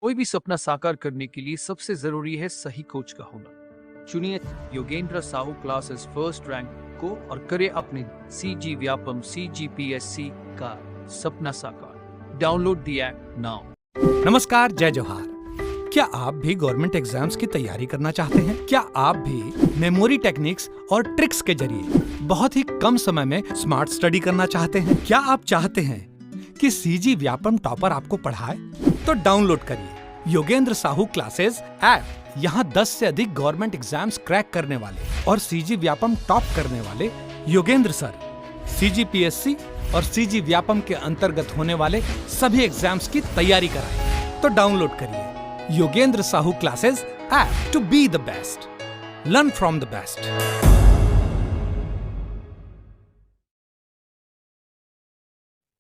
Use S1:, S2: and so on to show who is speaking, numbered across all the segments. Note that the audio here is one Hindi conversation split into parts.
S1: कोई भी सपना साकार करने के लिए सबसे जरूरी है सही कोच का होना। चुनिए Yogendra Sahu classes first rank को और करे अपने CG व्यापम CGPSC का सपना साकार। Download the app now.
S2: नमस्कार, जय जोहार। क्या आप भी गवर्नमेंट एग्जाम्स की तैयारी करना चाहते हैं? क्या आप भी मेमोरी टेक्निक्स और ट्रिक्स के जरिए बहुत ही कम समय में स्मार्ट स्टडी करना चाहते हैं? क्या आप चाहते हैं कि CG व्यापम टॉपर आपको पढ़ाए? तो डाउनलोड करिए योगेंद्र साहू क्लासेस ऐप। यहाँ 10 से अधिक गवर्नमेंट एग्जाम्स क्रैक करने वाले और CG व्यापम टॉप करने वाले योगेंद्र सर CGPSC और CG व्यापम के अंतर्गत होने वाले सभी एग्जाम्स की तैयारी कराएं। तो डाउनलोड करिए Yogendra Sahu classes app to be the best, learn from the best.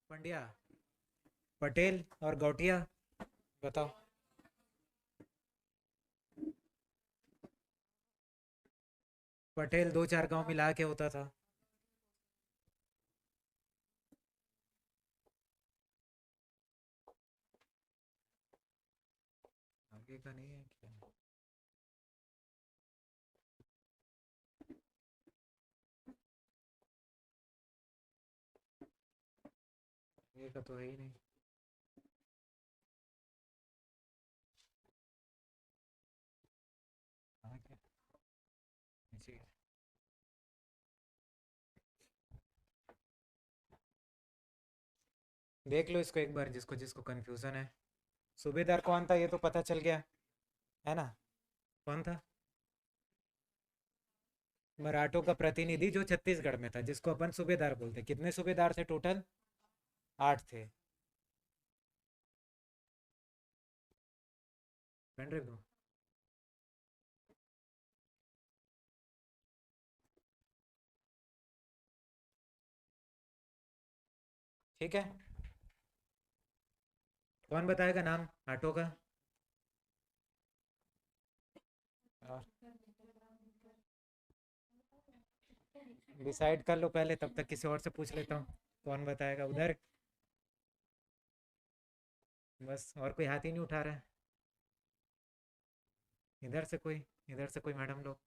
S3: Pandya, Patel और गौटिया बताओ। पटेल 2-4 गांव मिला के होता था। आगे का नहीं है क्या? आगे का तो है ही नहीं। आगे नीचे है। देख लो इसको एक बार, जिसको जिसको कंफ्यूजन है। सूबेदार कौन था ये तो पता चल गया है ना? कौन था? मराठों का प्रतिनिधि जो छत्तीसगढ़ में था, जिसको अपन सूबेदार बोलते। कितने सूबेदार थे टोटल? 8 थे। पेन ड्राइव दो। ठीक है, कौन बताएगा नाम आटो का? और डिसाइड कर लो पहले, तब तक किसी और से पूछ लेता हूँ कौन बताएगा उधर। बस, और कोई हाथ ही नहीं उठा रहा है। इधर से कोई, इधर से कोई मैडम लोग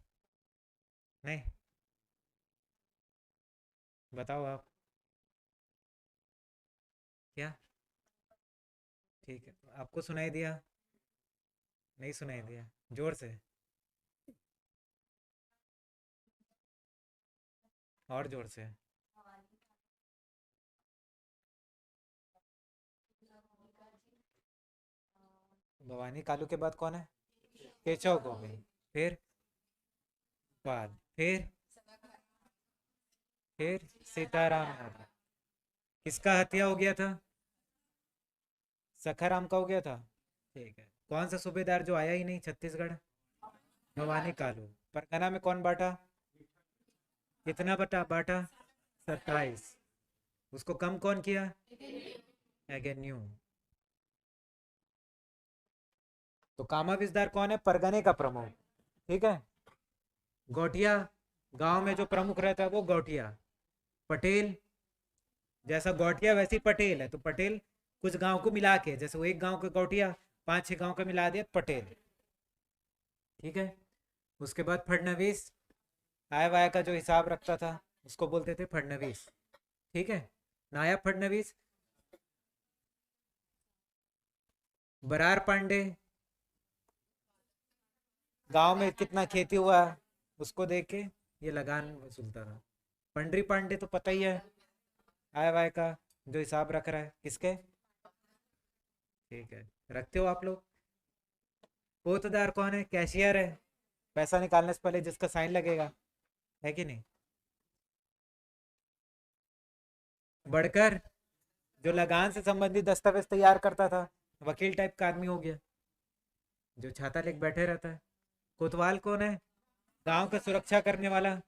S3: नहीं? बताओ आप। क्या? ठीक है, आपको सुनाई दिया? नहीं सुनाई दिया? जोर से, और जोर से। भवानी कालू के बाद कौन है? केशव गोविंद। फिर बाद, फिर सीताराम यादव। किसका हत्या हो गया था? सखाराम का हो गया था। ठीक है, कौन सा सूबेदार जो आया ही नहीं छत्तीसगढ़? भवानी कालू। परगना में कौन बांटा? कितना बांटा? 27। उसको कम कौन किया? एगेन्यू। तो कामा विजदार कौन है? परगने का प्रमुख। ठीक है। गौटिया, गांव में जो प्रमुख रहता है वो गौटिया। पटेल, जैसा गौटिया वैसी पटेल है, तो पटेल कुछ गांव को मिला के, जैसे वो एक गांव के गौटिया 5-6 गांव का मिला दिया पटेल। ठीक है। उसके बाद फडणवीस, आय वाय का जो हिसाब रखता था उसको बोलते थे फडणवीस। ठीक है। नायब फडणवीस, बरार पांडे, गांव में कितना खेती हुआ उसको देख के ये लगान वसूलता था। पंडरी पांडे तो पता ही है, आय वाय का जो हिसाब रख रहा है किसके। ठीक है, रखते हो आप लोग। पोतदार कौन है? कैशियर है, पैसा निकालने से पहले जिसका साइन लगेगा, है कि नहीं? बढ़कर, जो लगान से संबंधित दस्तावेज तैयार करता था, वकील टाइप का आदमी हो गया, जो छाता लेके बैठे रहता है। कोतवाल कौन है? गांव का सुरक्षा करने वाला।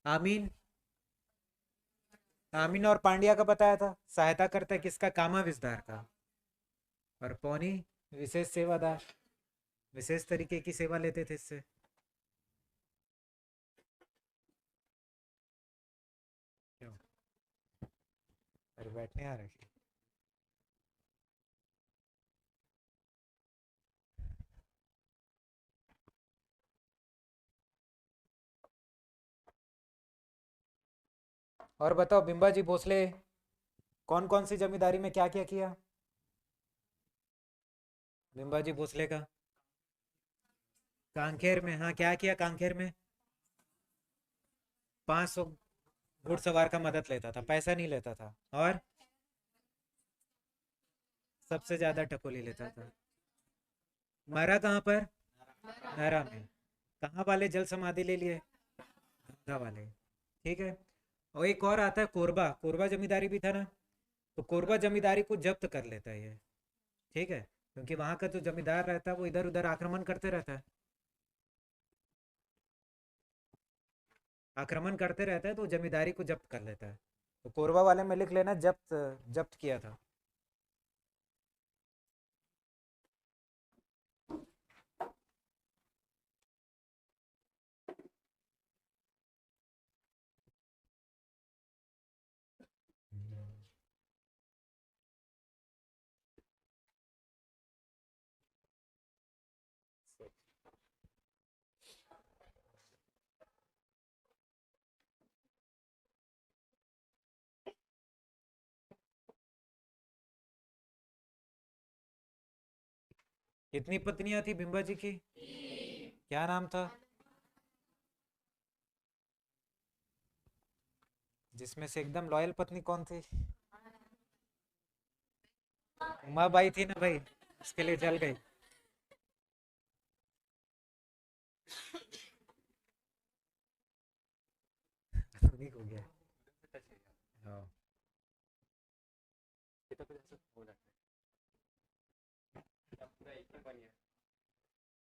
S3: आमीन, आमीन और पांड्या का बताया था, सहायता करता है किसका? कामा विस्तार का। और पौनी, विशेष सेवादार, विशेष तरीके की सेवा लेते थे इससे। क्यों? अरे बैठने आ रखे। और बताओ बिम्बाजी भोसले कौन कौन सी जमींदारी में क्या क्या किया? बिम्बाजी भोसले का कांकेर में, हाँ क्या किया कांकेर में? 500 घुड़सवार का मदद लेता था, पैसा नहीं लेता था, और सबसे ज्यादा टकोली लेता था। मरा कहाँ पर? नहरा में। कहाँ वाले जल समाधि ले लिए? धंधा वाले। ठीक है। और एक और आता है कोरबा, कोरबा जमींदारी भी था ना, तो कोरबा जमींदारी को जब्त कर लेता है ये। ठीक है, क्योंकि वहां का जो जमींदार रहता है वो इधर उधर आक्रमण करते रहता है, आक्रमण करते रहता है, तो जमींदारी को जब्त कर लेता है। तो कोरबा वाले में लिख लेना जब्त, जब्त किया था। कितनी पत्नियां थी बिम्बा जी की? क्या नाम था? जिसमें से एकदम लॉयल पत्नी कौन थी? उमा बाई थी ना भाई, उसके लिए चल गई। ठीक हो गया। हाँ,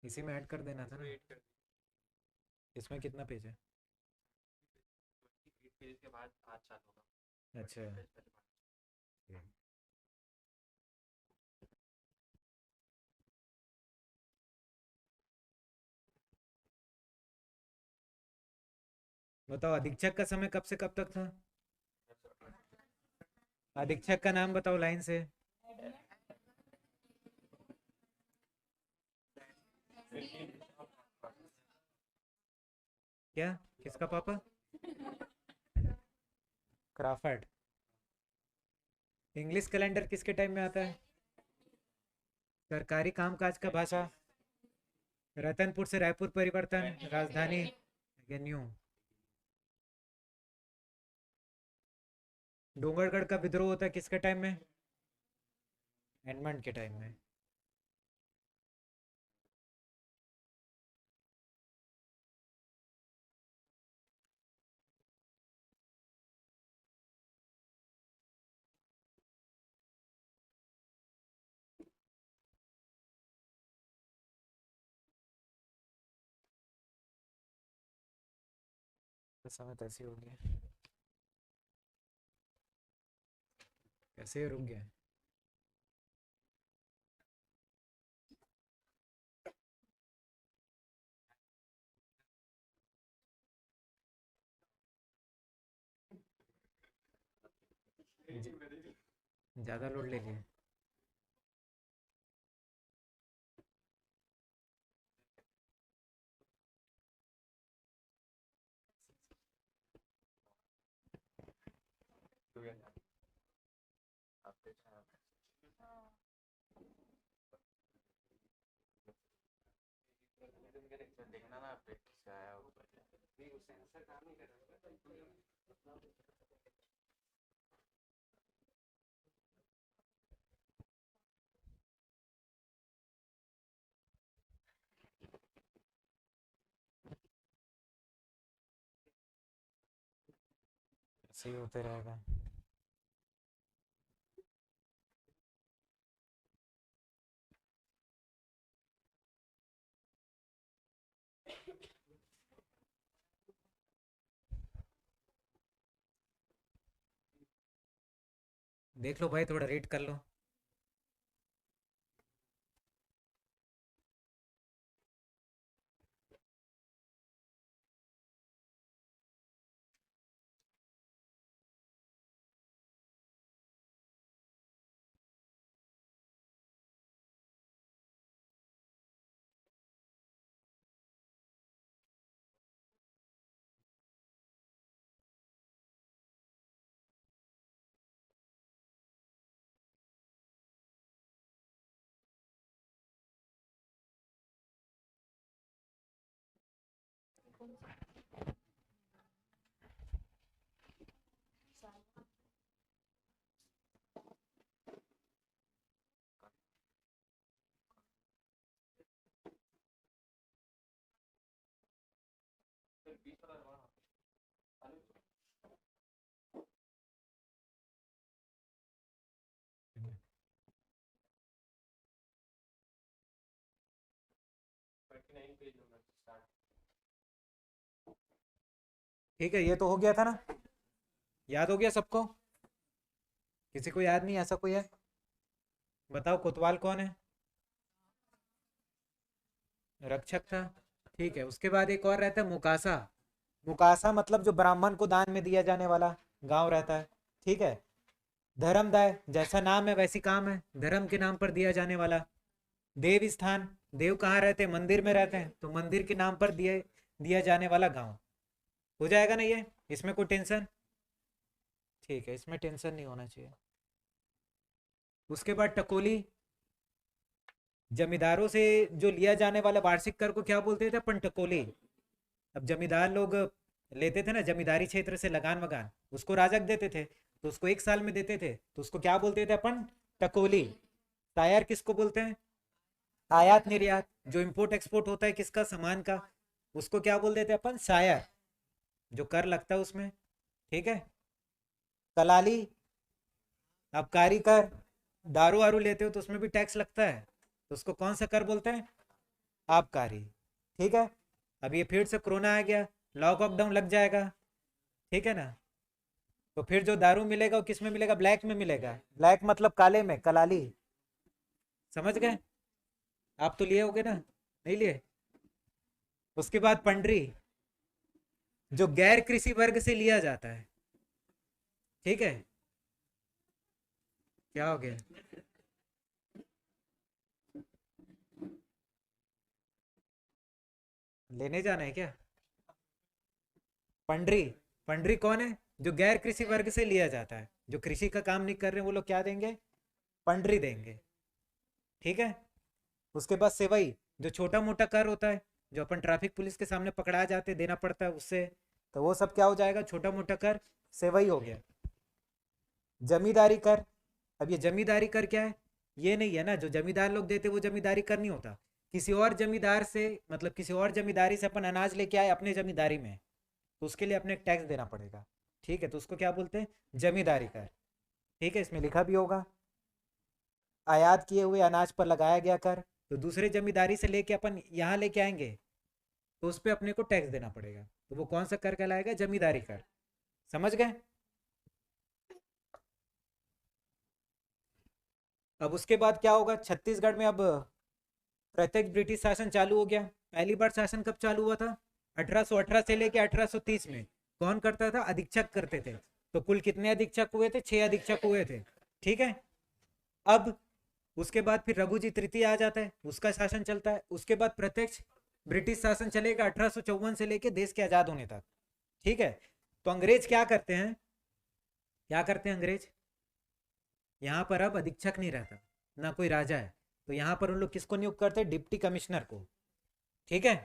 S3: इसी में ऐड कर देना था ना। इसमें कितना पेज है? अच्छा। बताओ अधीक्षक का समय कब से कब तक था? अधीक्षक का नाम बताओ लाइन से। क्या? किसका पापा? क्राफर्ड। इंग्लिश कैलेंडर किसके टाइम में आता है? सरकारी कामकाज का भाषा। रतनपुर से रायपुर परिवर्तन, राजधानी न्यू। डोंगरगढ़ का विद्रोह होता है किसके टाइम में? एडमंड के टाइम में। तो समय तो ऐसे ही हो गया, कैसे ही रुक गया। ज्यादा लोड ले लिया। ऐसे ही होते रहेगा। देख लो भाई, थोड़ा रीड कर लो। ठीक है, ये तो हो गया था ना, याद हो गया सबको? किसी को याद नहीं, ऐसा कोई है? बताओ, कोतवाल कौन है? रक्षक था। ठीक है, उसके बाद एक और रहता है मुकासा। मुकासा मतलब जो ब्राह्मण को दान में दिया जाने वाला गांव रहता है। ठीक है। धर्मदाय, जैसा नाम है वैसी काम है, धर्म के नाम पर दिया जाने वाला। देव स्थान, देव कहाँ रहते हैं? मंदिर में रहते हैं, तो मंदिर के नाम पर दिया जाने वाला गांव। हो जाएगा ना ये? इसमें कोई टेंशन? ठीक है, इसमें टेंशन नहीं होना चाहिए। उसके बाद टकोली, जमींदारों से जो लिया जाने वाला वार्षिक कर को क्या बोलते थे? अपन टकोली। अब जमींदार लोग लेते थे ना जमींदारी क्षेत्र से लगान वगान, उसको राजक देते थे, तो उसको 1 साल में देते थे, तो उसको क्या बोलते थे अपन? टकोली। टायर किसको बोलते हैं? आयात निर्यात, जो इम्पोर्ट एक्सपोर्ट होता है किसका? सामान का, उसको क्या बोल देते हैं अपन? शायर, जो कर लगता है उसमें। ठीक है। कलाली, आबकारी कर, दारू वारू लेते हो तो उसमें भी टैक्स लगता है, तो उसको कौन सा कर बोलते हैं? आबकारी। ठीक है। अब ये फिर से कोरोना आ गया, लॉकडाउन लग जाएगा। ठीक है ना, तो फिर जो दारू मिलेगा वो किस में मिलेगा? ब्लैक में मिलेगा। ब्लैक मतलब काले में, कलाली। समझ गए? आप तो लिए होगे ना? नहीं लिए? उसके बाद पंडरी, जो गैर कृषि वर्ग से लिया जाता है। ठीक है। क्या हो गया? लेने जाना है क्या? पंडरी, पंडरी कौन है? जो गैर कृषि वर्ग से लिया जाता है, जो कृषि का काम नहीं कर रहे वो लोग क्या देंगे? पंडरी देंगे। ठीक है। उसके बाद सेवई, जो छोटा मोटा कर होता है, जो अपन ट्रैफिक पुलिस के सामने पकड़ा जाते देना पड़ता है उससे, तो वो सब क्या हो जाएगा? छोटा मोटा कर, सेवई हो गया। जमींदारी कर, अब ये जमींदारी कर क्या है? ये नहीं है ना, जो जमींदार लोग देते वो जमींदारी कर नहीं होता। किसी और जमींदार से, मतलब किसी और जमींदारी से अपन अनाज लेके आए अपने जमींदारी में, तो उसके लिए अपने टैक्स देना पड़ेगा। ठीक है, तो उसको क्या बोलते हैं? जमींदारी कर। ठीक है, इसमें लिखा भी होगा। आयात किए हुए अनाज पर लगाया गया कर, तो दूसरे जमींदारी से लेके अपन यहाँ लेके आएंगे तो उस पर अपने को टैक्स देना पड़ेगा, तो वो कौन सा कर कहलाएगा? जमींदारी कर। समझ गए? अब उसके बाद क्या होगा? छत्तीसगढ़ में अब प्रत्यक्ष ब्रिटिश शासन चालू हो गया। पहली बार शासन कब चालू हुआ था? 1818 से लेके 1830 में। कौन करता था? अधीक्षक करते थे। तो कुल कितने अधीक्षक हुए थे? 6 अधीक्षक हुए थे। ठीक है। अब उसके बाद फिर रघुजी तृतीय आ जाता है, उसका शासन चलता है। उसके बाद प्रत्यक्ष ब्रिटिश शासन चलेगा 1854 से लेके देश के आजाद होने तक। ठीक है। तो अंग्रेज क्या करते हैं? क्या करते हैं अंग्रेज? यहाँ पर अब अधीक्षक नहीं रहता, ना कोई राजा है, तो यहाँ पर उन लोग किसको नियुक्त करते हैं? डिप्टी कमिश्नर को। ठीक है।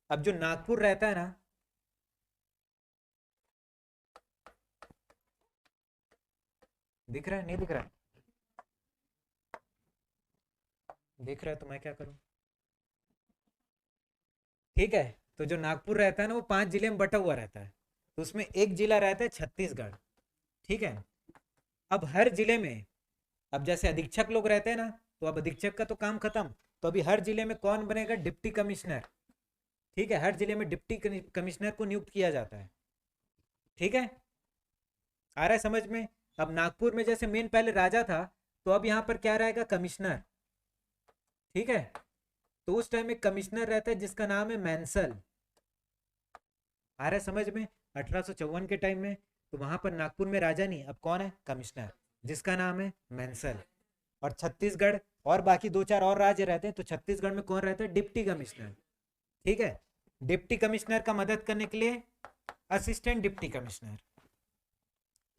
S3: अब जो नागपुर रहता है ना, दिख रहा है? नहीं दिख रहा है? दिख रहा है तो मैं क्या करूं? ठीक है। तो जो नागपुर रहता है ना, वो 5 जिले में बटा हुआ रहता है, तो उसमें एक जिला रहता है छत्तीसगढ़। ठीक है। अब हर जिले में, अब जैसे अधीक्षक लोग रहते हैं ना, तो अब अधीक्षक का तो काम खत्म, तो अभी हर जिले में कौन बनेगा? Deputy commissioner. ठीक है, हर जिले में डिप्टी कमिश्नर को नियुक्त किया जाता है। ठीक है, आ रहा है समझ में? अब नागपुर में जैसे मेन पहले राजा था, तो अब यहाँ पर क्या रहेगा? कमिश्नर। ठीक है। तो उस टाइम में कमिश्नर रहता है जिसका नाम है मैंसल। आ रहा है समझ में? 1854 के टाइम में, तो वहां पर नागपुर में राजा नहीं, अब कौन है? कमिश्नर, जिसका नाम है मैंसल। और छत्तीसगढ़ और बाकी 2-4 और राज्य रहते हैं, तो छत्तीसगढ़ में कौन रहता है? Deputy commissioner. ठीक है। डिप्टी कमिश्नर का मदद करने के लिए असिस्टेंट डिप्टी कमिश्नर।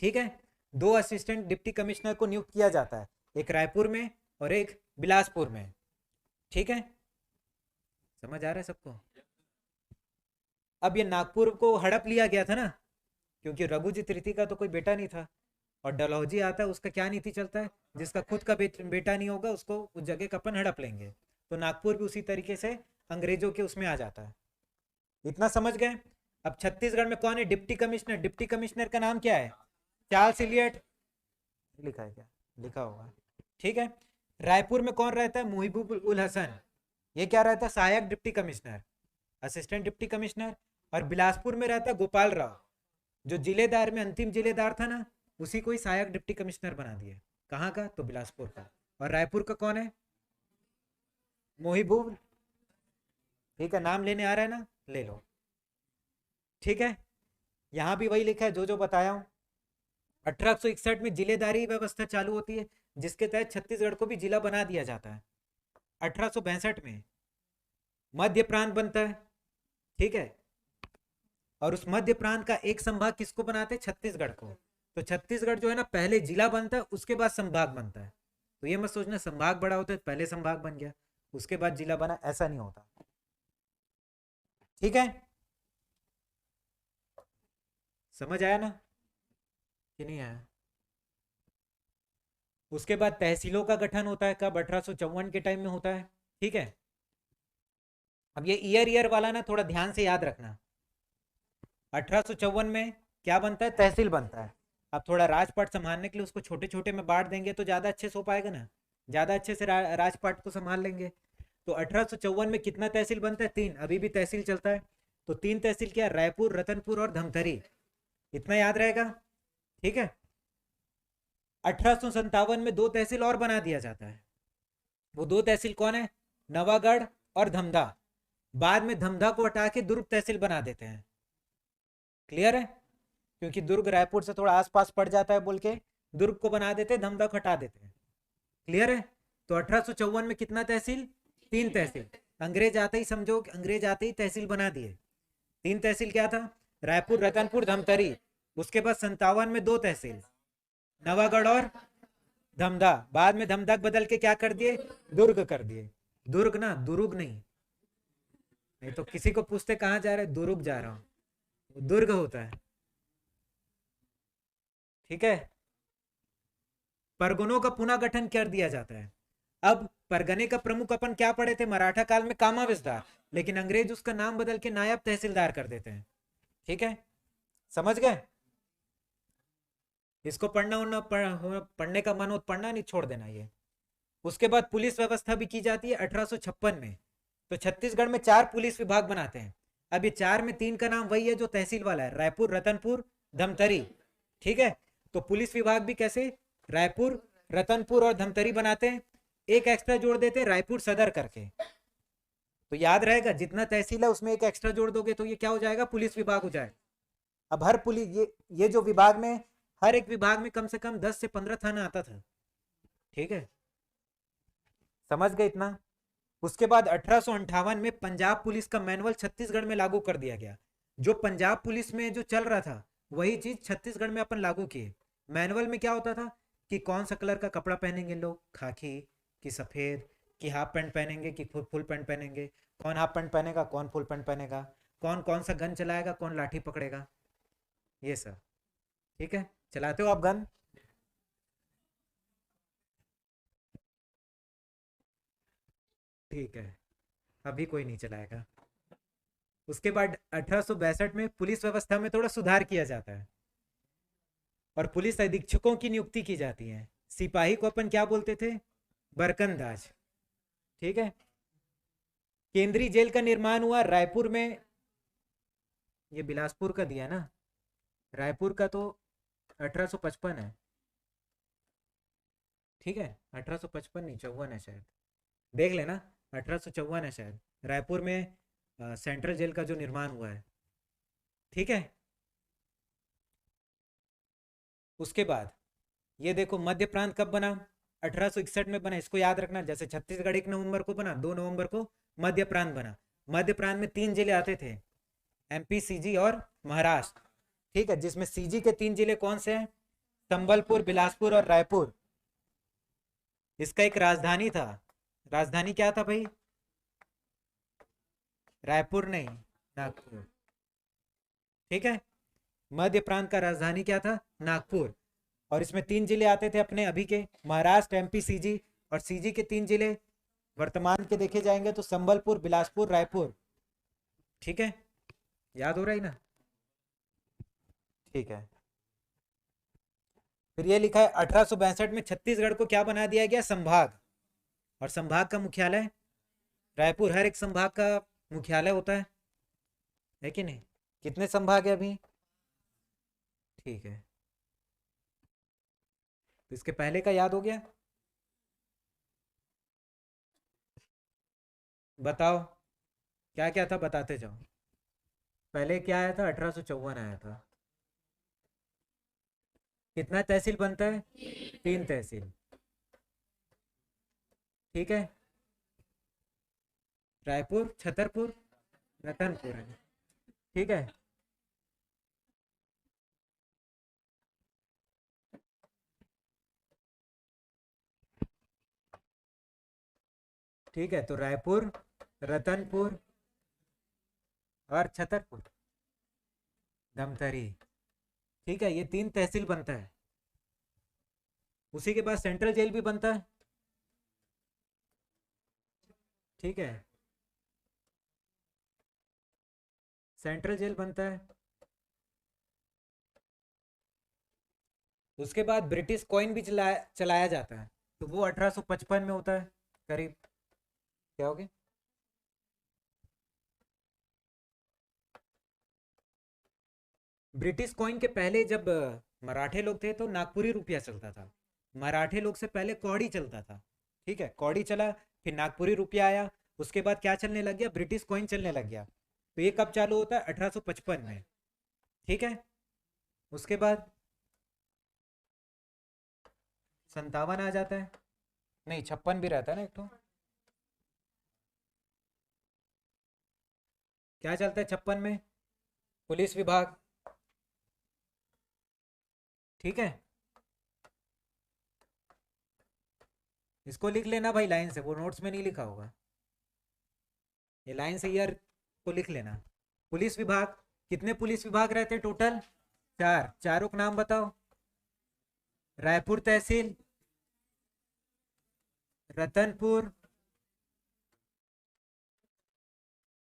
S3: ठीक है। 2 असिस्टेंट डिप्टी कमिश्नर को नियुक्त किया जाता है, एक रायपुर में और एक बिलासपुर में। ठीक है, समझ आ रहा है सबको? अब ये नागपुर को हड़प लिया गया था ना, क्योंकि रघुजी तृतीय का तो कोई बेटा नहीं था, और डलहौजी आता है उसका क्या नीति चलता है, जिसका खुद का बेटा नहीं होगा उसको उस जगह का अपन हड़प लेंगे। तो नागपुर भी उसी तरीके से अंग्रेजों के उसमें आ जाता है। इतना समझ गए। अब छत्तीसगढ़ में कौन है डिप्टी कमिश्नर? डिप्टी कमिश्नर का नाम क्या है? Charles Elliot. लिखा है क्या? लिखा होगा, ठीक है। रायपुर में कौन रहता है? मुहिबुल उल हसन। ये क्या रहता है? सहायक deputy commissioner, assistant deputy commissioner. और बिलासपुर में रहता है गोपाल राव, जो जिलेदार में अंतिम जिलेदार था ना, उसी को ही सहायक डिप्टी कमिश्नर बना दिया। कहाँ का? तो बिलासपुर का। और रायपुर का कौन है? मोहिबुल। ठीक है, नाम लेने आ रहा है ना, ले लो। ठीक है, यहां भी वही लिखा है जो जो बताया हूं। 1861 में जिलेदारी व्यवस्था चालू होती है, जिसके तहत छत्तीसगढ़ को भी जिला बना दिया जाता है। 1862 में मध्य प्रांत बनता है, ठीक है। और उस मध्य प्रांत का एक संभाग किसको बनाते हैं? छत्तीसगढ़ को। तो छत्तीसगढ़ जो है ना, पहले जिला बनता है, उसके बाद संभाग बनता है। तो ये मत सोचना संभाग बड़ा होता है पहले संभाग बन गया उसके बाद जिला बना, ऐसा नहीं होता। ठीक है, समझ आया ना कि नहीं आया? उसके बाद तहसीलों का गठन होता है, कब? 1854 के टाइम में होता है, ठीक है। अब ये ईयर वाला ना थोड़ा ध्यान से याद रखना। 1854 में क्या बनता है? तहसील बनता है। अब थोड़ा राजपाट संभालने के लिए उसको छोटे छोटे में बांट देंगे तो ज्यादा अच्छे से हो पाएगा ना, ज्यादा अच्छे से राजपाट को संभाल लेंगे। तो 1854 में कितना तहसील बनता है? 3। अभी भी तहसील चलता है। तो 3 तहसील क्या? रायपुर, रतनपुर और धमतरी। इतना याद रहेगा, ठीक है। 1857 में 2 तहसील और बना दिया जाता है। वो 2 तहसील कौन है? नवागढ़ और धमधा। बाद में धमधा को हटा के दुर्ग तहसील बना देते हैं। क्लियर है? क्योंकि दुर्ग रायपुर से थोड़ा आसपास पड़ जाता है बोल के दुर्ग को बना देते हैं, धमधा को हटा देते हैं। क्लियर है? तो 1854 में कितना तहसील? 3 तहसील। अंग्रेज आते ही समझो, अंग्रेज आते ही तहसील बना दिए। 3 तहसील क्या था? रायपुर, रतनपुर, धमतरी। उसके बाद 57 में 2 तहसील, नवागढ़ और धमधा। बाद में धमधा बदल के क्या कर दिए? दुर्ग कर दिए। दुर्ग ना, दुर्ग नहीं। नहीं तो किसी को पूछते कहाँ जा रहे? दुर्ग जा रहा हूं, दुर्ग होता है, ठीक है। परगनों का पुनः गठन कर दिया जाता है। अब परगने का प्रमुख अपन क्या पढ़े थे मराठा काल में? कामाविसदार। लेकिन अंग्रेज उसका नाम बदल के नायब तहसीलदार कर देते हैं, ठीक है। समझ गए? इसको पढ़ने का मन हो पढ़ना, नहीं छोड़ देना ये। उसके बाद पुलिस व्यवस्था भी की जाती है 1856 में। तो छत्तीसगढ़ में 4 पुलिस विभाग बनाते हैं। अब ये 4 में 3 का नाम वही है जो तहसील वाला है, रायपुर, रतनपुर, धमतरी, ठीक है। तो पुलिस विभाग भी कैसे? रायपुर, रतनपुर और धमतरी बनाते हैं। एक एक्स्ट्रा जोड़ देते हैं रायपुर सदर करके। तो याद रहेगा, जितना तहसील है उसमें एक एक्स्ट्रा जोड़ दोगे तो ये क्या हो जाएगा? पुलिस विभाग हो जाएगा। अब हर पुलिस ये जो विभाग में, हर एक विभाग में कम से कम 10 से 15 थाना आता था, ठीक है। समझ गए इतना? उसके बाद 1858 में पंजाब पुलिस का मैनुअल छत्तीसगढ़ में लागू कर दिया गया। जो पंजाब पुलिस में जो चल रहा था वही चीज छत्तीसगढ़ में अपन लागू किए। मैनुअल में क्या होता था कि कौन सा कलर का कपड़ा पहनेंगे लोग, खाकी कि सफेद, कि हाफ पैंट पहनेंगे कि फुल पैंट पहनेंगे, कौन हाफ पैंट पहनेगा, कौन फुल पैंट पहनेगा, कौन कौन सा गन चलाएगा, कौन लाठी पकड़ेगा, ये सब, ठीक है। चलाते हो आप गन? ठीक है, अभी कोई नहीं चलाएगा। उसके बाद 1862 में पुलिस व्यवस्था में थोड़ा सुधार किया जाता है और पुलिस अधीक्षकों की नियुक्ति की जाती है। सिपाही को अपन क्या बोलते थे? बरकंदाज, ठीक है। केंद्रीय जेल का निर्माण हुआ रायपुर में। ये बिलासपुर का दिया ना, रायपुर का तो 1855 है, ठीक है। 1855 नहीं, 54 है शायद, देख लेना। 1854 है शायद। रायपुर में सेंट्रल जेल का जो निर्माण हुआ है, ठीक है। उसके बाद ये देखो मध्य प्रांत कब बना? 1861 में बना। इसको याद रखना, जैसे छत्तीसगढ़ 1 नवंबर को बना, 2 नवंबर को मध्य प्रांत बना। मध्य प्रांत में 3 जिले आते थे, एमपी, सीजी और महाराष्ट्र, ठीक है। जिसमें सीजी के 3 जिले कौन से हैं? संबलपुर, बिलासपुर और रायपुर। इसका एक राजधानी था। राजधानी क्या था भाई? रायपुर नहीं, नागपुर। ठीक है। मध्य प्रांत का राजधानी क्या था? नागपुर। और इसमें 3 जिले आते थे अपने अभी के, महाराष्ट्र, एमपी, सीजी। और सीजी के 3 जिले वर्तमान के देखे जाएंगे तो संबलपुर, बिलासपुर, रायपुर। ठीक है, याद हो रहा है ना? ठीक है। फिर ये लिखा है 1862 में छत्तीसगढ़ को क्या बना दिया गया? संभाग। और संभाग का मुख्यालय रायपुर। हर एक संभाग का मुख्यालय होता है कि नहीं? कितने संभाग है अभी? ठीक है, तो इसके पहले का याद हो गया? बताओ क्या क्या था, बताते जाओ। पहले क्या आया था? 1854 आया था। कितना तहसील बनता है? 3 तहसील। ठीक है, रायपुर, छतरपुर, रतनपुर है। ठीक है, ठीक है। तो रायपुर, रतनपुर और छतरपुर, धमतरी। ठीक है, ये 3 तहसील बनता है। उसी के बाद सेंट्रल जेल भी बनता है। ठीक है, सेंट्रल जेल बनता है। उसके बाद ब्रिटिश कॉइन भी चलाया जाता है, तो वो 1855 में होता है करीब। क्या हो गया? ब्रिटिश कॉइन के पहले जब मराठे लोग थे तो नागपुरी रुपया चलता था। मराठे लोग से पहले कौड़ी चलता था। ठीक है, कौड़ी चला, फिर नागपुरी रुपया आया। उसके बाद क्या चलने लग गया? ब्रिटिश कॉइन चलने लग गया। तो ये कब चालू होता है? 1855 में। ठीक है, उसके बाद 57 आ जाता है। नहीं, 56 भी रहता है ना एक तो। क्या चलता है 56 में? पुलिस विभाग। ठीक है, इसको लिख लेना भाई लाइन से, वो नोट्स में नहीं लिखा होगा। ये लाइन से ईयर को लिख लेना। पुलिस विभाग, कितने पुलिस विभाग रहते हैं टोटल? 4। चारों का नाम बताओ। रायपुर तहसील, रतनपुर,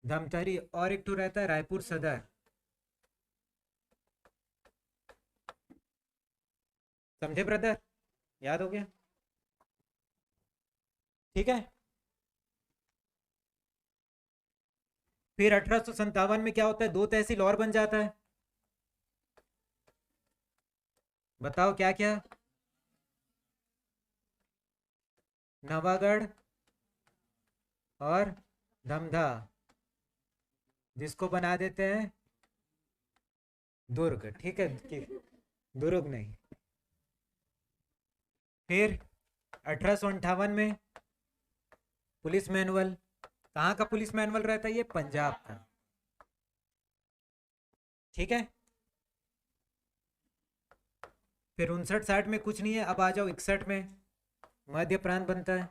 S3: धमतरी, और एक तो रहता है रायपुर सदर। समझे ब्रदर? याद हो गया? ठीक है। फिर 1857 में क्या होता है? 2 तहसील और बन जाता है। बताओ क्या क्या? नवागढ़ और धमधा, जिसको बना देते हैं दुर्ग। ठीक है, दुर्ग नहीं। फिर 1858 में पुलिस मैनुअल। कहाँ का पुलिस मैनुअल रहता है? ये पंजाब का। ठीक है, फिर 59-60 में कुछ नहीं है। अब आ जाओ 61 में, मध्य प्रांत बनता है,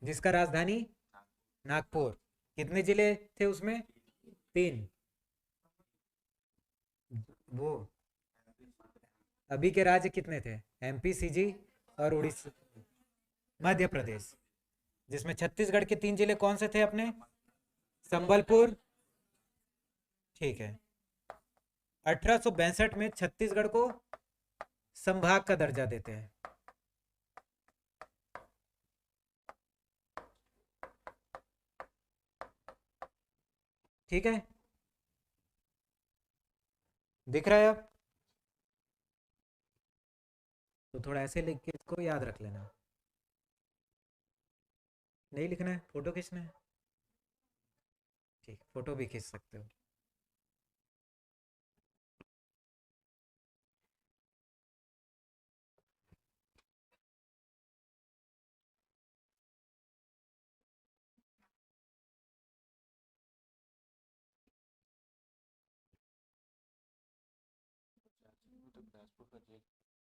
S3: जिसका राजधानी नागपुर। कितने जिले थे उसमें? 3। वो अभी के राज्य कितने थे? एमपी, सीजी और उड़ीसा, मध्य प्रदेश। जिसमें छत्तीसगढ़ के 3 जिले कौन से थे अपने? संबलपुर। ठीक है, 1862 में छत्तीसगढ़ को संभाग का दर्जा देते हैं। ठीक है, दिख रहा है अब? तो थोड़ा ऐसे लिख के इसको याद रख लेना। नहीं लिखना है? फोटो खींचना है? ठीक, फोटो भी खींच सकते हो।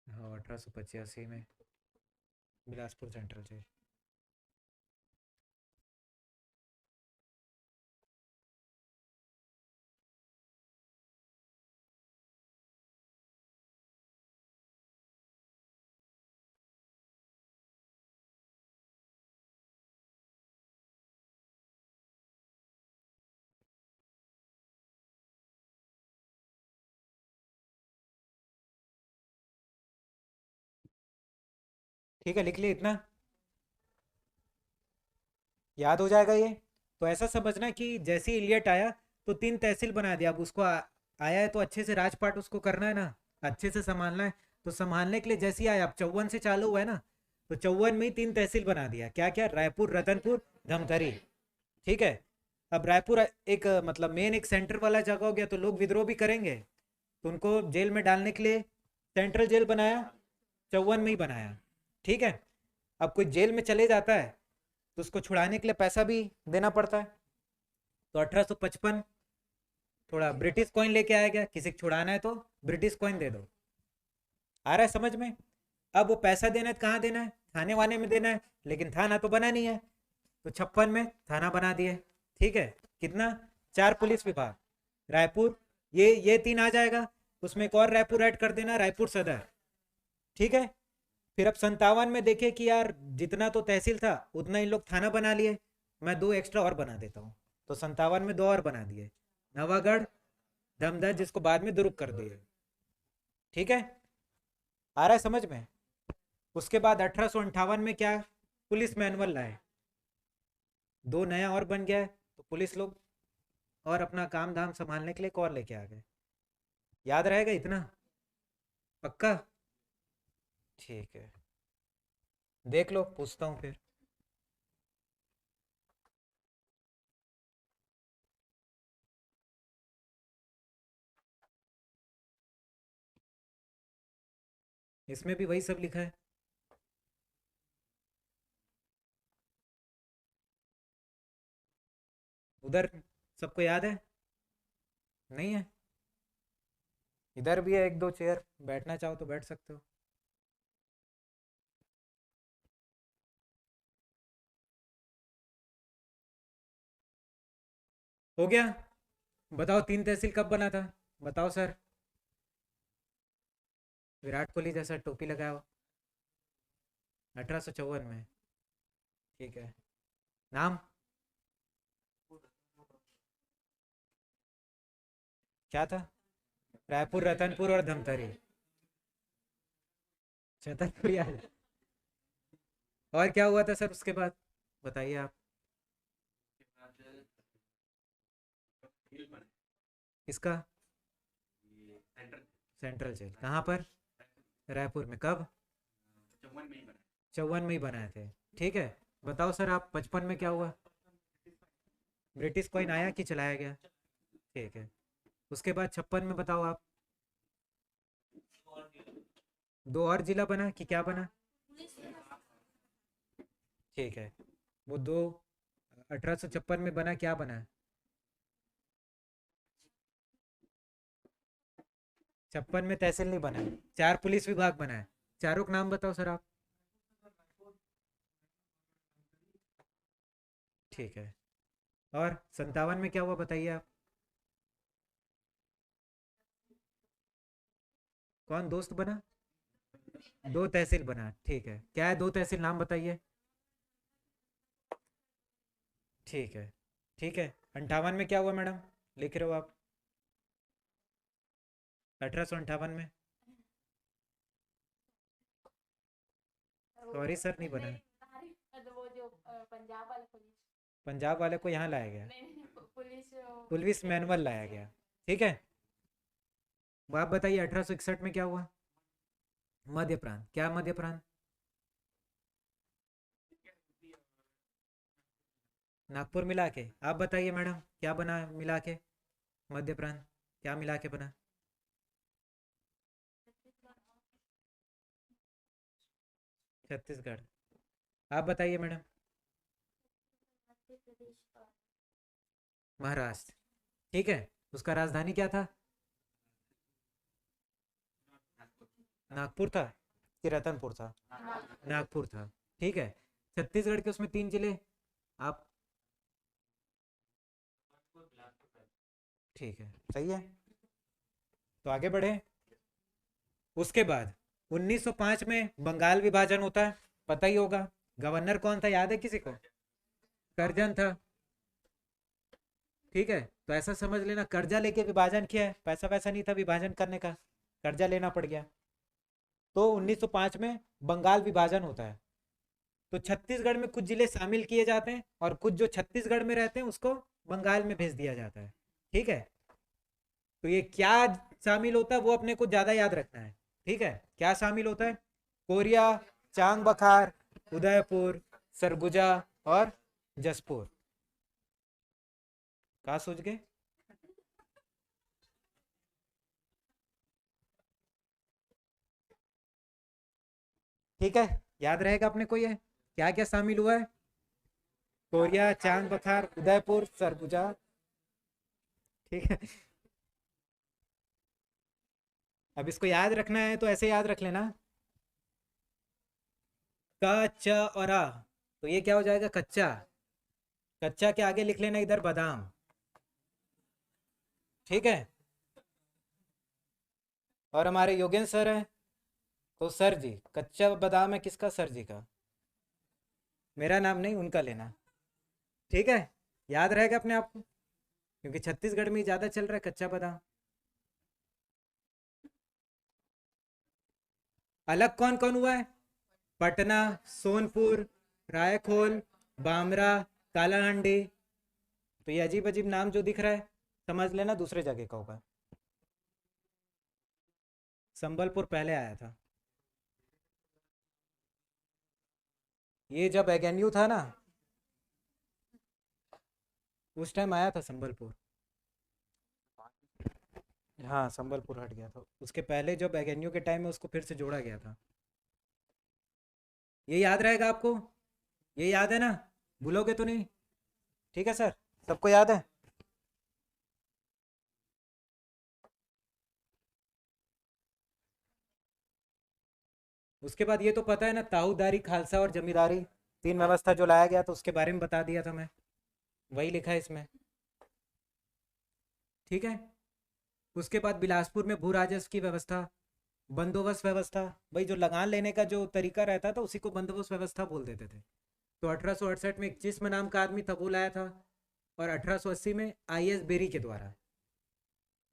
S3: हाँ, 1885 में बिलासपुर सेंट्रल जेल। ठीक है, लिख लिए इतना, याद हो जाएगा ये। तो ऐसा समझना कि जैसे ही इलियट आया तो 3 तहसील बना दिया। अब उसको आया है तो अच्छे से राजपाट उसको करना है ना, अच्छे से संभालना है। तो संभालने के लिए जैसे ही आया, अब 54 से चालू हुआ है ना, तो 54 में ही 3 तहसील बना दिया। क्या क्या? रायपुर, रतनपुर, धमतरी। ठीक है। अब रायपुर एक मतलब मेन एक सेंटर वाला जगह हो गया, तो लोग विद्रोह भी करेंगे, तो उनको जेल में डालने के लिए सेंट्रल जेल बनाया, 54 में ही बनाया। ठीक है। अब कोई जेल में चले जाता है तो उसको छुड़ाने के लिए पैसा भी देना पड़ता है, तो 1855 थोड़ा ब्रिटिश कॉइन लेके आया गया। किसी को छुड़ाना है तो ब्रिटिश कॉइन दे दो। आ रहा है समझ में? अब वो पैसा देना है तो कहाँ देना है? थाने वाने में देना है, लेकिन थाना तो बना नहीं है, तो 56 में थाना बना दिए। ठीक है। कितना? 4 पुलिस विभाग। रायपुर, ये 3 आ जाएगा, उसमें एक और रायपुर ऐड कर देना, रायपुर सदर। ठीक है। फिर अब 57 में देखे कि यार जितना तो तहसील था उतना इन लोग थाना बना लिए, मैं 2 एक्स्ट्रा और बना देता हूँ। तो 57 में 2 और बना दिए, नवागढ़, धमदर, जिसको बाद में दुर्ग कर दिए। ठीक है। आ रहा है समझ में? उसके बाद 1858 में क्या? पुलिस मैनुअल लाए, 2 नया और बन गया है, तो पुलिस लोग और अपना काम धाम संभालने के लिए एक और लेके आ गए। याद रहेगा इतना? पक्का? ठीक है, देख लो, पूछता हूँ फिर। इसमें भी वही सब लिखा है। उधर सबको याद है? नहीं है? इधर भी है 1-2 चेयर, बैठना चाहो तो बैठ सकते हो। हो गया? बताओ 3 तहसील कब बना था? बताओ सर। विराट कोहली जैसा टोपी लगाया हो, 1854 में। ठीक है। नाम क्या था? रायपुर, रतनपुर और धमतरी। छतरपुर याद है। और क्या हुआ था सर उसके बाद? बताइए आप। किसका? सेंट्रल जेल कहाँ पर? रायपुर में। कब? 54 में ही बनाए थे। ठीक है। बताओ सर आप, 55 में क्या हुआ? ब्रिटिश कॉइन आया कि चलाया गया? ठीक है। उसके बाद 56 में बताओ आप। 2 और जिला बना कि क्या बना? ठीक है। वो 2 1856 में बना, क्या बना? 56 में तहसील नहीं बना, 4 पुलिस विभाग बना है। चारों का नाम बताओ सर आप। ठीक है। और 57 में क्या हुआ बताइए आप। कौन दोस्त बना? 2 तहसील बना। ठीक है। क्या है 2 तहसील, नाम बताइए। ठीक है। ठीक है। 58 में क्या हुआ मैडम? लिख रहे हो आप? 1858 में? सॉरी सर, नहीं बना।
S4: वो जो पंजाब वाले पुलिस,
S3: पंजाब वाले को यहाँ लाया गया,
S4: नहीं पुलिस
S3: पुलिस मैनुअल लाया गया। ठीक है। अब आप बताइए 1861 में क्या हुआ? मध्य प्रांत। क्या मध्य प्रांत? नागपुर मिला के। आप बताइए मैडम, क्या बना मिला के? मध्य प्रांत क्या मिला के बना? छत्तीसगढ़। आप बताइए मैडम।
S4: मध्य प्रदेश और
S3: महाराष्ट्र। ठीक है। उसका राजधानी क्या था? नागपुर था कि रतनपुर था? नागपुर था। ठीक है। छत्तीसगढ़ के उसमें 3 जिले आप। ठीक है, सही है। तो आगे बढ़े। उसके बाद 1905 में बंगाल विभाजन होता है, पता ही होगा। गवर्नर कौन था, याद है किसी को? करजन था। ठीक है। तो ऐसा समझ लेना, कर्जा लेके विभाजन किया है, पैसा वैसा नहीं था विभाजन करने का, कर्जा लेना पड़ गया। तो 1905 में बंगाल विभाजन होता है। तो छत्तीसगढ़ में कुछ जिले शामिल किए जाते हैं और कुछ जो छत्तीसगढ़ में रहते हैं उसको बंगाल में भेज दिया जाता है। ठीक है, तो ये क्या शामिल होता है वो अपने को ज्यादा याद रखना है। ठीक है, क्या शामिल होता है? कोरिया, चांग बखार, उदयपुर, सरगुजा और जसपुर। कहा सोच गए? ठीक है, याद रहेगा अपने को ये क्या क्या शामिल हुआ है? कोरिया, चांद बखार, उदयपुर, सरगुजा। ठीक है, अब इसको याद रखना है तो ऐसे याद रख लेना, क च और आ। तो ये क्या हो जाएगा? कच्चा। कच्चा के आगे लिख लेना इधर बादाम। ठीक है, और हमारे योगेंद्र सर है, तो सर जी, कच्चा बादाम है किसका? सर जी का। मेरा नाम नहीं, उनका लेना। ठीक है, याद रहेगा अपने आप को, क्योंकि छत्तीसगढ़ में ज्यादा चल रहा है कच्चा बादाम। अलग कौन कौन हुआ है? पटना, सोनपुर, रायखोल, बामरा, कालाहांडी। तो ये अजीब अजीब नाम जो दिख रहा है समझ लेना दूसरे जगह का होगा। संबलपुर पहले आया था। ये जब एगेन्यू था ना उस टाइम आया था संबलपुर। हाँ, संबलपुर हट गया था, उसके पहले जब एगेन्यू के टाइम में उसको फिर से जोड़ा गया था। ये याद रहेगा आपको? ये याद है ना? भूलोगे तो नहीं? ठीक है सर, सबको याद है? उसके बाद ये तो पता है ना, ताऊदारी, खालसा और जमींदारी, तीन व्यवस्था जो लाया गया था उसके बारे में बता दिया था मैं, वही लिखा है इसमें। ठीक है, उसके बाद बिलासपुर में भू राजस्व की व्यवस्था, बंदोबस्त व्यवस्था, भाई जो लगान लेने का जो तरीका रहता था उसी को बंदोबस्त व्यवस्था बोल देते थे। तो 1868 में एक जिस्म नाम का आदमी था वो लाया था, और 1880 में आई.एस. बेरी के द्वारा।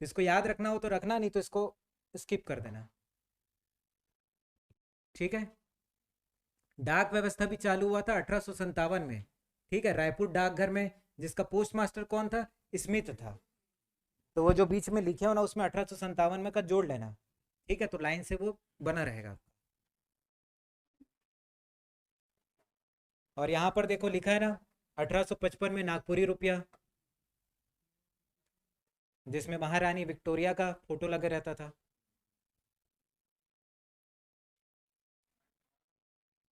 S3: इसको याद रखना हो तो रखना, नहीं तो इसको स्किप कर देना। ठीक है, डाक व्यवस्था भी चालू हुआ था 1857 में। ठीक है, रायपुर डाकघर में, जिसका पोस्ट मास्टर कौन था? स्मिथ था। तो वो जो बीच में लिखे हो ना उसमें 1857 में का जोड़ लेना। ठीक है, तो लाइन से वो बना रहेगा। और यहाँ पर देखो लिखा है ना 1855 में नागपुरी रुपया, जिसमें महारानी विक्टोरिया का फोटो लगे रहता था।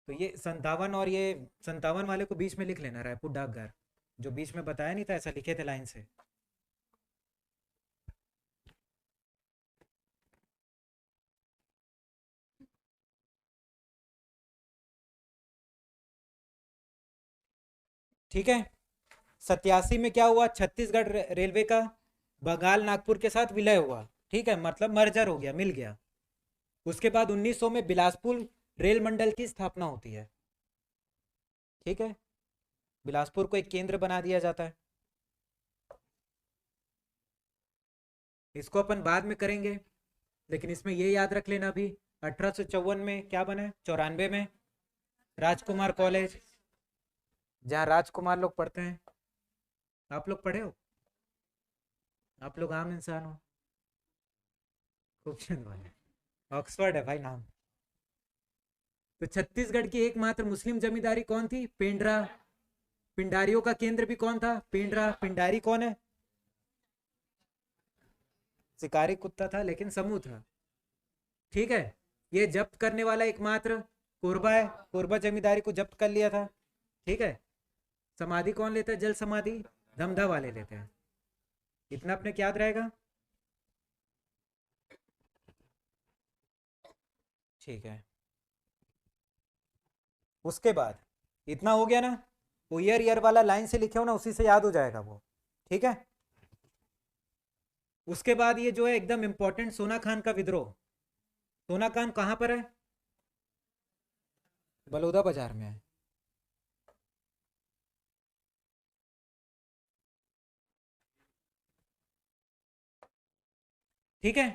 S3: तो ये 57 और ये 57 वाले को बीच में लिख लेना, रायपुर डाकघर जो बीच में बताया नहीं था, ऐसा लिखे थे लाइन से। ठीक है, 87 में क्या हुआ? छत्तीसगढ़ रेलवे का बंगाल नागपुर के साथ विलय हुआ। ठीक है, मतलब मर्जर हो गया, मिल गया। उसके बाद 1900 में बिलासपुर रेल मंडल की स्थापना होती है। ठीक है, बिलासपुर को एक केंद्र बना दिया जाता है। इसको अपन बाद में करेंगे, लेकिन इसमें ये याद रख लेना भी 1854 में क्या बना है? 94 में राजकुमार कॉलेज, जहाँ राजकुमार लोग पढ़ते हैं। आप लोग पढ़े हो? आप लोग आम इंसान हो, खूबसूरत वाले। ऑक्सफोर्ड है भाई नाम। तो छत्तीसगढ़ की एकमात्र मुस्लिम जमींदारी कौन थी? पेंड्रा। पिंडारियों का केंद्र भी कौन था? पेंड्रा। पिंडारी कौन है? शिकारी कुत्ता था लेकिन समूह था। ठीक है, ये जब्त करने वाला एकमात्र कोरबा है, कोरबा जमींदारी को जब्त कर लिया था। ठीक है, समाधि कौन लेता है? जल समाधि धमधा वाले लेते हैं। इतना अपने क्या याद रहेगा? ठीक है, उसके बाद इतना हो गया ना, वो ईयर ईयर वाला लाइन से लिखे हो ना उसी से याद हो जाएगा वो। ठीक है, उसके बाद ये जो है एकदम इंपॉर्टेंट, सोना खान का विद्रोह। सोना खान कहां पर है? बलौदा बाजार में है। ठीक है,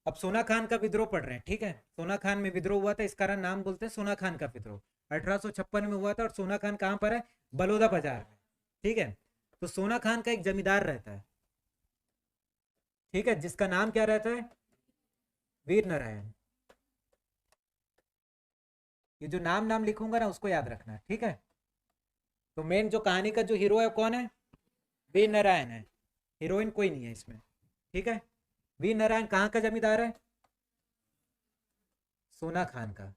S3: अब सोना खान का विद्रोह पढ़ रहे हैं, ठीक है। सोना खान में विद्रोह हुआ था, इस कारण नाम बोलते हैं सोना खान का विद्रोह। 1856 में हुआ था और सोना खान कहाँ पर है? बलौदा बाजार में, ठीक है। तो सोना खान का एक जमींदार रहता है, ठीक है, जिसका नाम क्या रहता है? वीर नारायण। ये जो नाम नाम लिखूंगा ना उसको याद रखना, ठीक है। तो मेन जो कहानी का जो हीरो है कौन है? वीर नारायण है, हीरोइन कोई नहीं है इसमें, ठीक है। वीर नारायण कहाँ का जमींदार है? सोना खान का,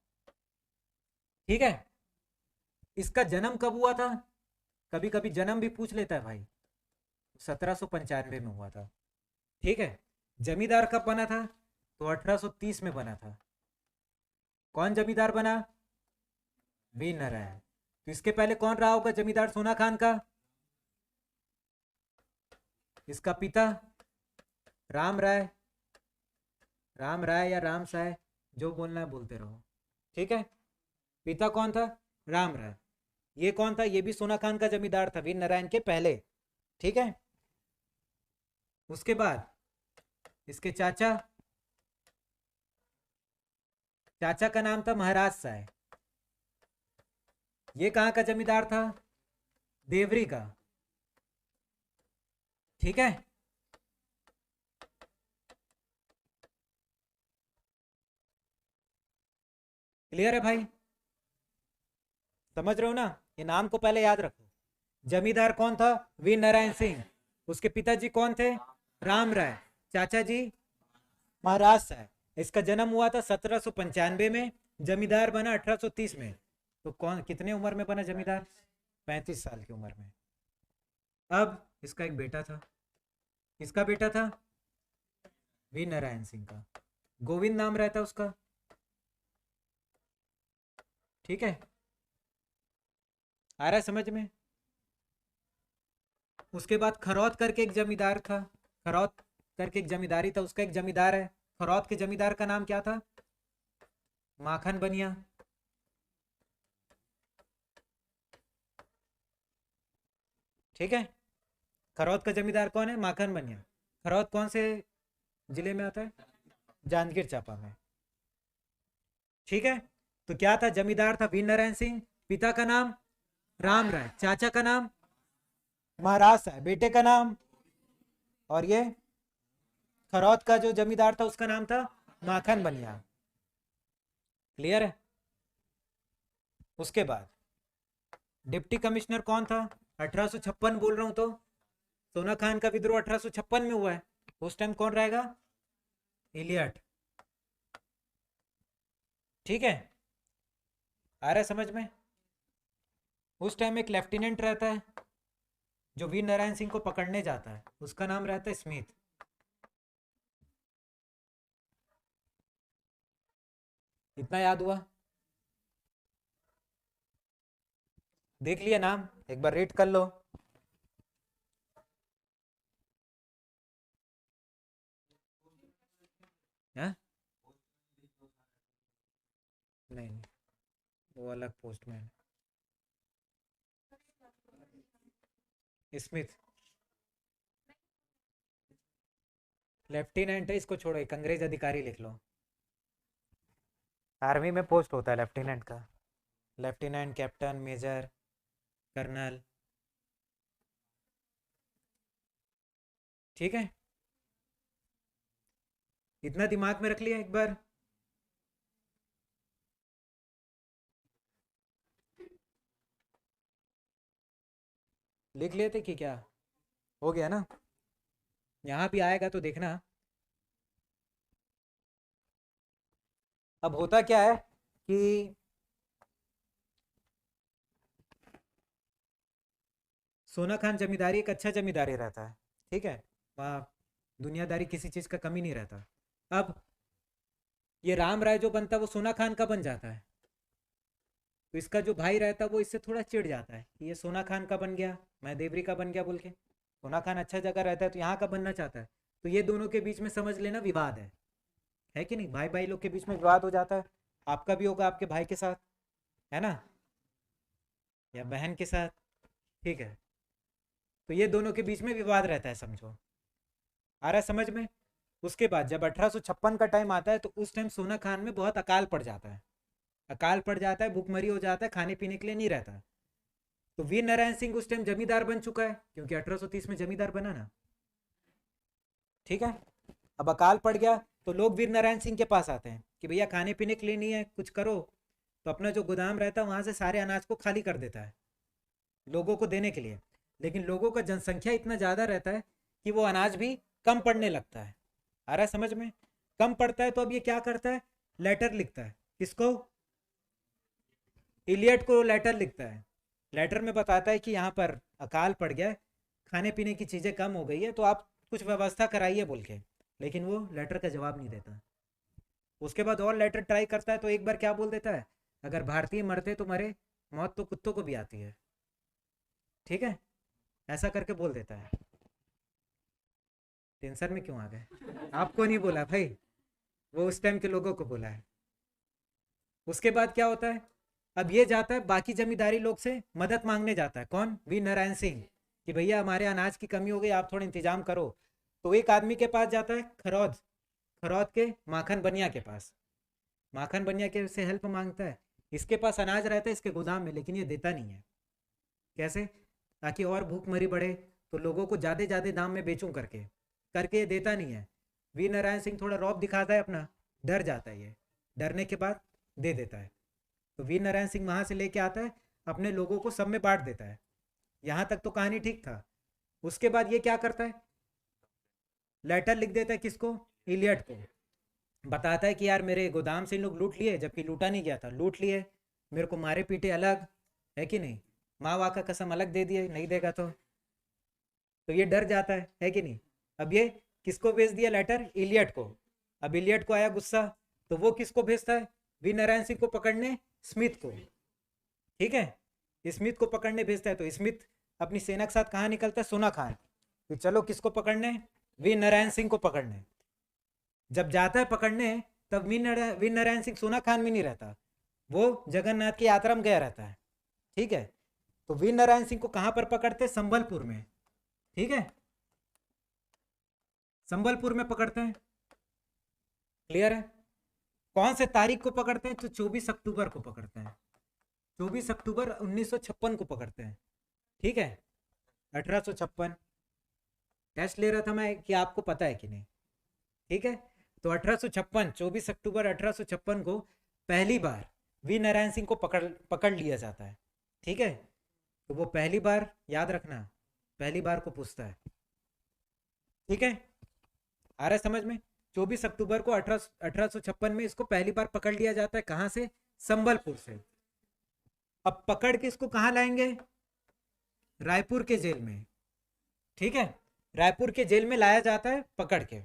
S3: ठीक है। इसका जन्म कब हुआ था? कभी कभी जन्म भी पूछ लेता है भाई। 1795 में हुआ था, ठीक है। जमींदार कब बना था? तो 1830 में बना था। कौन जमींदार बना? वीर नारायण। तो इसके पहले कौन रहा होगा जमींदार सोना खान का? इसका पिता राम राय, राम राय या राम साय, जो बोलना है बोलते रहो, ठीक है। पिता कौन था? राम राय। ये कौन था? ये भी सोना खान का जमींदार था, वीर नारायण के पहले, ठीक है। उसके बाद इसके चाचा, चाचा का नाम था महाराज साय। ये कहाँ का जमींदार था? देवरी का, ठीक है। क्लियर है भाई? समझ रहे हो ना? ये नाम को पहले याद रखो। जमींदार कौन था? वीर नारायण सिंह। उसके पिताजी कौन थे? राम राय। चाचा जी महाराज साहब। इसका जन्म हुआ था 1795 में, जमींदार बना 1830 में। तो कौन कितने उम्र में बना जमींदार? 35 साल की उम्र में। अब इसका एक बेटा था, किसका बेटा था? वीर नारायण सिंह का। गोविंद नाम रहता उसका, ठीक है। आ रहा है समझ में? उसके बाद खरौत करके एक जमींदार था, खरौत करके एक जमींदारी था, उसका एक जमींदार है। खरौत के जमींदार का नाम क्या था? माखन बनिया, ठीक है। खरौत का जमींदार कौन है? माखन बनिया। खरौत कौन से जिले में आता है? जांजगीर चांपा में, ठीक है। तो क्या था? जमींदार था वीर नारायण सिंह, पिता का नाम राम राय, चाचा का नाम महाराज साहब, बेटे का नाम, और ये खरौत का जो जमींदार था उसका नाम था माखन बनिया। क्लियर है? उसके बाद डिप्टी कमिश्नर कौन था? 1856 बोल रहा हूं तो सोना खान का विद्रोह 1856 में हुआ है। उस टाइम कौन रहेगा? इलियट, ठीक है। आ रहा है समझ में? उस टाइम एक लेफ्टिनेंट रहता है जो वीर नारायण सिंह को पकड़ने जाता है, उसका नाम रहता है स्मिथ। इतना याद हुआ? देख लिया नाम? एक बार रीड कर लो। हाँ? नहीं, वो अलग पोस्टमैन है, स्मिथ लेफ्टिनेंट है। इसको छोड़ो, एक अंग्रेज अधिकारी लिख लो। आर्मी में पोस्ट होता है लेफ्टिनेंट का, लेफ्टिनेंट, कैप्टन, मेजर, कर्नल, ठीक है। इतना दिमाग में रख लिया एक बार? लिख लेते कि क्या? हो गया ना? यहाँ भी आएगा तो देखना। अब होता क्या है कि सोना खान जमींदारी एक अच्छा जमींदारी रहता है, ठीक है। वहाँ दुनियादारी किसी चीज़ का कमी नहीं रहता। अब ये राम राय जो बनता है वो सोना खान का बन जाता है। तो इसका जो भाई रहता है वो इससे थोड़ा चिढ़ जाता है कि ये सोना खान का बन गया, मैं देवरी का बन गया बोल के। सोना खान अच्छा जगह रहता है तो यहाँ का बनना चाहता है। तो ये दोनों के बीच में समझ लेना विवाद है कि नहीं? भाई भाई लोग के बीच में विवाद हो जाता है। आपका भी होगा आपके भाई के साथ, है ना, या बहन के साथ, ठीक है। तो ये दोनों के बीच में विवाद रहता है, समझो। आ रहा है समझ में? उसके बाद जब 1856 का टाइम आता है तो उस टाइम सोना खान में बहुत अकाल पड़ जाता है, अकाल पड़ जाता है, भूखमरी हो जाता है, खाने पीने के लिए नहीं रहता। तो वीर नारायण सिंह उस टाइम जमींदार बन चुका है, क्योंकि 1830 में जमींदार बना ना, ठीक है। अब अकाल पड़ गया तो लोग वीर नारायण सिंह के पास आते हैं कि भैया खाने पीने के लिए नहीं है, कुछ करो। तो अपना जो गोदाम रहता है वहां से सारे अनाज को खाली कर देता है लोगों को देने के लिए। लेकिन लोगों का जनसंख्या इतना ज़्यादा रहता है कि वो अनाज भी कम पड़ने लगता है। आ रहा है समझ में? कम पड़ता है तो अब ये क्या करता है, लेटर लिखता है। किसको? इलियट को लेटर लिखता है। लेटर में बताता है कि यहाँ पर अकाल पड़ गया है, खाने पीने की चीज़ें कम हो गई है, तो आप कुछ व्यवस्था कराइए बोल के। लेकिन वो लेटर का जवाब नहीं देता। उसके बाद और लेटर ट्राई करता है तो एक बार क्या बोल देता है, अगर भारतीय मरते तो मरे, मौत तो कुत्तों को भी आती है। ठीक है, ऐसा करके बोल देता है। टेंशन में क्यों आ गए? आपको नहीं बोला भाई, वो उस टाइम के लोगों को बोला है। उसके बाद क्या होता है, अब ये जाता है बाकी जमींदारी लोग से मदद मांगने जाता है। कौन? वीर नारायण सिंह, कि भैया हमारे अनाज की कमी हो गई, आप थोड़ा इंतजाम करो। तो एक आदमी के पास जाता है, खरौद, खरौद के माखन बनिया के पास। माखन बनिया के से हेल्प मांगता है। इसके पास अनाज रहता है इसके गोदाम में, लेकिन ये देता नहीं है। कैसे? ताकि और भूखमरी बढ़े तो लोगों को ज़्यादा ज़्यादा दाम में बेचूं करके ये देता नहीं है। वीर नारायण सिंह थोड़ा रौब दिखाता है अपना, डर जाता है। ये डरने के बाद दे देता है। तो वीर नारायण सिंह वहाँ से लेके आता है, अपने लोगों को सब में बांट देता है। यहाँ तक तो कहानी ठीक था। उसके बाद ये क्या करता है, लेटर लिख देता है। किसको? इलियट को। बताता है कि यार मेरे गोदाम से इन लोग लूट लिए, जबकि लूटा नहीं गया था, लूट लिए, मेरे को मारे पीटे अलग, है कि नहीं, माँ वाँ का कसम अलग दे दिए, नहीं देगा तो ये डर जाता है कि नहीं। अब ये किसको भेज दिया लेटर? इलियट को। अब इलियट को आया गुस्सा, तो वो किसको भेजता है? वीर नारायण सिंह को पकड़ने स्मिथ को। ठीक है, स्मिथ को पकड़ने भेजता है। तो स्मिथ अपनी सेना के साथ कहाँ निकलता है? सोना खान। तो चलो किसको पकड़ने? वीर नारायण सिंह को पकड़ने। जब जाता है पकड़ने, तब वीर नारायण सिंह सोना खान में नहीं रहता, वो जगन्नाथ की यात्रा में गया रहता है। ठीक है, तो वीर नारायण सिंह को कहाँ पर पकड़ते? संबलपुर में। ठीक है, संबलपुर में पकड़ते हैं। क्लियर है? कौन से तारीख को पकड़ते हैं? तो 24 अक्टूबर को पकड़ते हैं। 24 अक्टूबर 1956 को पकड़ते हैं। ठीक है, 1856। टेस्ट ले रहा था मैं कि आपको पता है कि नहीं। ठीक है, तो 1856, 24 अक्टूबर 1856 को पहली बार वीर नारायण सिंह को पकड़ लिया जाता है। ठीक है, तो वो पहली बार याद रखना, पहली बार को पूछता है। ठीक है, आ रहा है समझ में? 24 अक्टूबर को 1856 में इसको पहली बार पकड़ लिया जाता है। कहाँ से? संबलपुर से। अब पकड़ के इसको कहाँ लाएंगे? रायपुर के जेल में। ठीक है, रायपुर के जेल में लाया जाता है पकड़ के।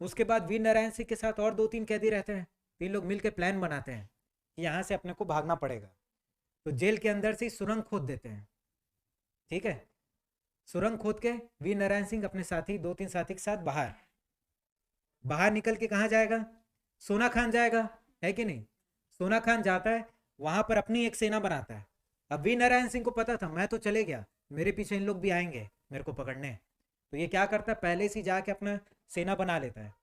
S3: उसके बाद वीर नारायण सिंह के साथ और 2-3 कैदी रहते हैं। 3 लोग मिलकर प्लान बनाते हैं कि यहाँ से अपने को भागना पड़ेगा। तो जेल के अंदर से ही सुरंग खोद देते हैं। ठीक है, सुरंग खोद के वीर नारायण सिंह अपने साथी 2-3 साथी के साथ बाहर निकल के कहाँ जाएगा? सोना खान जाएगा, है कि नहीं। सोना खान जाता है, वहां पर अपनी एक सेना बनाता है। अब वीर नारायण सिंह को पता था मैं तो चले गया, मेरे पीछे इन लोग भी आएंगे मेरे को पकड़ने। तो ये क्या करता है, पहले से जाके अपना सेना बना लेता है।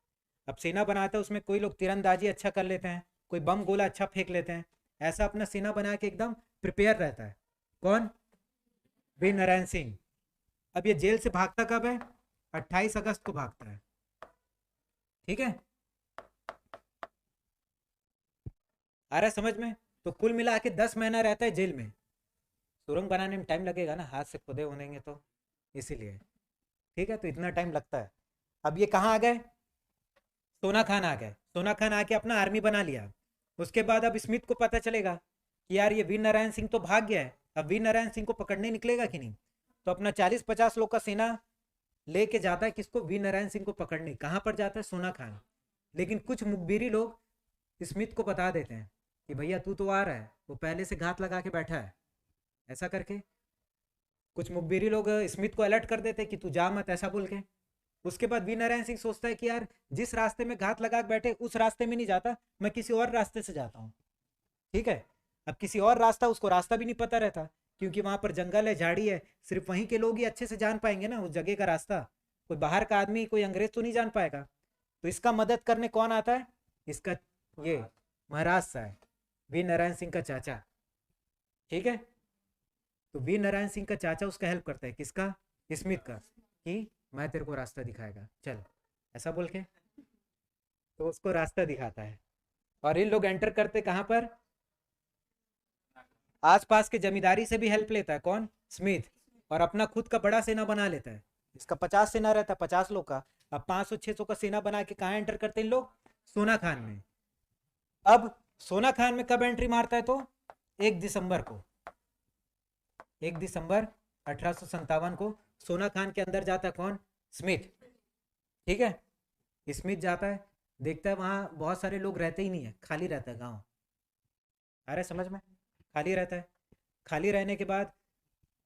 S3: अब सेना बनाता है, उसमें कोई लोग तीरंदाजी अच्छा कर लेते हैं, कोई बम गोला अच्छा फेंक लेते हैं। ऐसा अपना सेना बना के एकदम प्रिपेयर रहता है। कौन? वीर नारायण सिंह। अब ये जेल से भागता कब है? 28 अगस्त को भागता है। ठीक है, आ रहा है समझ में? तो कुल मिला के 10 महीना रहता है जेल में। सुरंग बनाने में टाइम लगेगा ना, हाथ से खुदे होनेंगे तो, इसीलिए। ठीक है, तो इतना टाइम लगता है। अब ये कहाँ आ गए? सोना खान आ गए। सोना खान आके अपना आर्मी बना लिया। उसके बाद अब स्मिथ को पता चलेगा कि यार ये वीर नारायण सिंह तो भाग गया है, अब वीर नारायण सिंह को पकड़ने निकलेगा कि नहीं। तो अपना 40-50 लोग का सेना लेके जाता है किसको? वीर नारायण सिंह को पकड़ने। कहाँ पर जाता है? सोना खान। लेकिन कुछ मुखबिरी लोग स्मिथ को बता देते हैं कि भैया तू तो आ रहा है, वो पहले से घात लगा के बैठा है। ऐसा करके कुछ मुखबिरी लोग स्मिथ को अलर्ट कर देते हैं कि तू जा मत, ऐसा बोल के। उसके बाद वीर नारायण सिंह सोचता है कि यार जिस रास्ते में घात लगा के बैठे उस रास्ते में नहीं जाता, मैं किसी और रास्ते से जाता हूँ। ठीक है, अब किसी और रास्ता, उसको रास्ता भी नहीं पता रहता, क्योंकि वहां पर जंगल है, झाड़ी है, सिर्फ वहीं के लोग ही अच्छे से जान पाएंगे ना उस जगह का रास्ता। कोई बाहर का आदमी, कोई अंग्रेज तो नहीं जान पाएगा। तो इसका मदद करने कौन आता है? इसका ये महाराज साहब, वी नारायण सिंह का चाचा। ठीक है, तो वी नारायण सिंह का चाचा उसका हेल्प करता है, किसका? स्मिथ का, कि मैं तेरे को रास्ता दिखाएगा, चल, ऐसा बोल के तो उसको रास्ता दिखाता है। और इन लोग एंटर करते कहाँ पर? आसपास के जमींदारी से भी हेल्प लेता है कौन? स्मिथ। और अपना खुद का बड़ा सेना बना लेता है। इसका 50 सेना रहता है, 50 लोग का। अब 500-600 का सेना बना के कहाँ एंटर करते हैं इन लोग? सोना खान में। अब सोना खान में कब एंट्री मारता है? तो 1 दिसंबर को, 1 दिसंबर 1857 को सोना खान के अंदर जाता है कौन? स्मिथ। ठीक है, स्मिथ जाता है, देखता है वहाँ बहुत सारे लोग रहते ही नहीं है, खाली रहता है गांव। आ रहा है समझ में? खाली रहता है। खाली रहने के बाद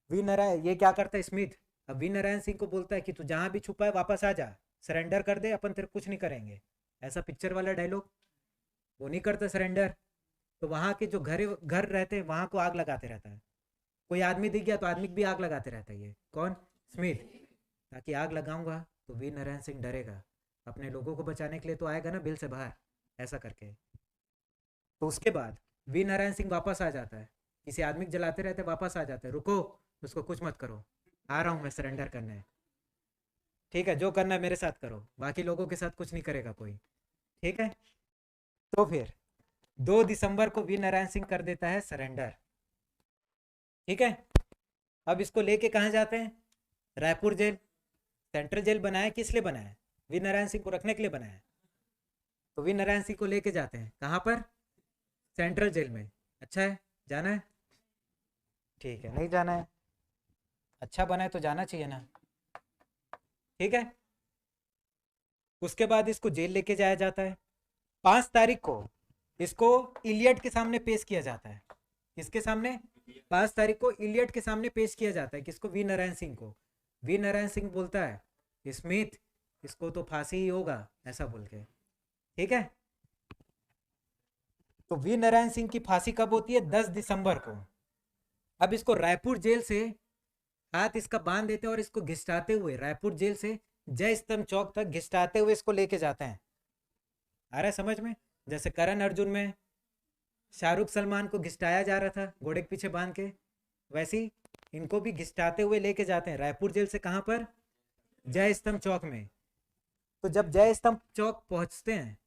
S3: वी नारायण ये क्या करता है स्मिथ? अब वी नारायण सिंह को बोलता है कि तू जहाँ भी छुपा है वापस आ जा, सरेंडर कर दे, अपन तेरे कुछ नहीं करेंगे। ऐसा पिक्चर वाला डायलॉग। वो नहीं करता सरेंडर, तो वहाँ के जो घर रहते हैं वहाँ को आग लगाते रहता है। कोई आदमी दिख गया तो आदमी भी आग लगाते रहता है। ये कौन? स्मिथ। ताकि आग लगाऊंगा तो वी नारायण सिंह डरेगा, अपने लोगों को बचाने के लिए तो आएगा ना बिल से बाहर, ऐसा करके। तो उसके बाद वी नारायण सिंह वापस आ जाता है, किसी आदमी को जलाते रहते वापस आ जाता है, रुको उसको कुछ मत करो, आ रहा हूँ मैं सरेंडर करने। ठीक है, जो करना है मेरे साथ करो, बाकी लोगों के साथ कुछ नहीं करेगा कोई। ठीक है, तो फिर 2 दिसंबर को वी नारायण सिंह कर देता है सरेंडर। ठीक है, अब इसको लेके कहाँ जाते हैं? रायपुर जेल। सेंट्रल जेल बनाया किस लिए बनाया? वी नारायण सिंह को रखने के लिए बनाया। तो वी नारायण सिंह को लेके जाते हैं कहाँ पर? सेंट्रल जेल में। अच्छा है, जाना है? ठीक है, नहीं जाना है? अच्छा बना है तो जाना चाहिए ना। ठीक है, उसके बाद इसको जेल लेके जाया जाता है। 5 तारीख को इसको इलियट के सामने पेश किया जाता है। किसके सामने? 5 तारीख को इलियट के सामने पेश किया जाता है। किसको? वी नारायण सिंह को। वी नारायण सिंह बोलता है स्मिथ इसको तो फांसी ही होगा, ऐसा बोल के। ठीक है, तो वी नारायण सिंह की फांसी कब होती है? 10 दिसंबर को। अब इसको रायपुर जेल से हाथ इसका बांध देते हैं और इसको घिसटाते हुए रायपुर जेल से जय स्तंभ चौक तक घिसटाते हुए इसको लेके जाते हैं। आ रहा है समझ में? जैसे करण अर्जुन में शाहरुख सलमान को घिसटाया जा रहा था घोड़े के पीछे बांध के, वैसे ही इनको भी घिसटाते हुए लेके जाते हैं रायपुर जेल से। कहाँ पर? जय स्तंभ चौक में। तो जब जय स्तंभ चौक पहुंचते हैं